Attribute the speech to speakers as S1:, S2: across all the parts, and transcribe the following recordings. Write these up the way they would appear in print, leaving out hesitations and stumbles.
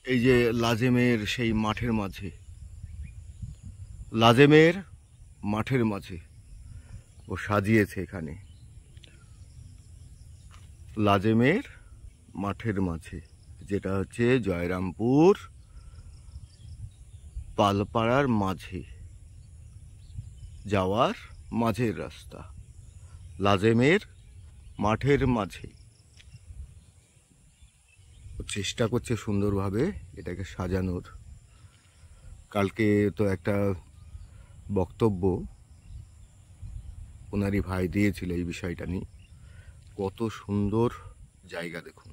S1: এই যে লাজেমের সেই মাঠের মাঝে, লাজেমের মাঠের মাঝে ও সাজিয়েছে এখানে। লাজেমের মাঠের মাঝে, যেটা হচ্ছে জয়রামপুর পালপাড়ার মাঝে যাওয়ার মাঝের রাস্তা, লাজেমের মাঠের মাঝে। চেষ্টা করছে সুন্দরভাবে এটাকে সাজানোর। কালকে তো একটা বক্তব্য ওনারই ভাই দিয়েছিল এই বিষয়টা নিয়ে। কত সুন্দর জায়গা দেখুন।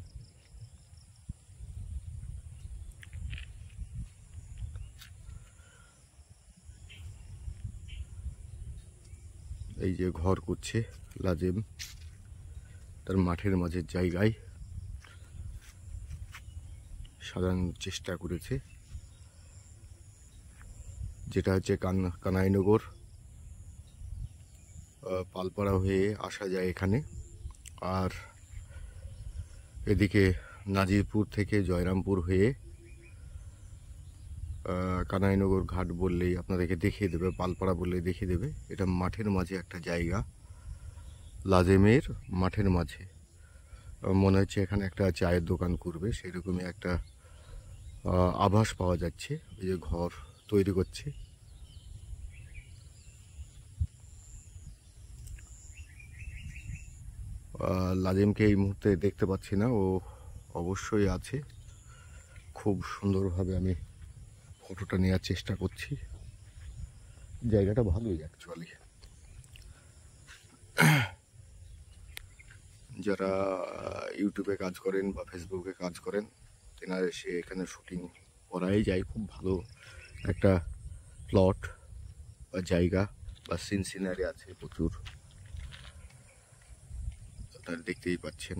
S1: এই যে ঘর করছে লাজেম তার মাঠের মাঝের জায়গায় সাজানোর চেষ্টা করেছে, যেটা হচ্ছে কানাইনগর পালপাড়া হয়ে আসা যায় এখানে। আর এদিকে নাজিরপুর থেকে জয়রামপুর হয়ে কানাইনগর ঘাট বললেই আপনাদেরকে দেখিয়ে দেবে, পালপাড়া বললেই দেখিয়ে দেবে। এটা মাঠের মাঝে একটা জায়গা, লাজেমের মাঠের মাঝে। মনে হচ্ছে এখানে একটা চায়ের দোকান করবে, সেরকমই একটা আভাস পাওয়া যাচ্ছে। এই যে ঘর তৈরি করছে। লাজিমকে এই মুহূর্তে দেখতে পাচ্ছি না, ও অবশ্যই আছে। খুব সুন্দরভাবে আমি ফটোটা নেওয়ার চেষ্টা করছি। জায়গাটা ভালোই অ্যাকচুয়ালি। যারা ইউটিউবে কাজ করেন বা ফেসবুকে কাজ করেন, তেনারা এসে এখানে শুটিং করাই যায়। খুব ভালো একটা প্লট বা জায়গা বা সিনারি আছে প্রচুর, আপনারা দেখতেই পাচ্ছেন।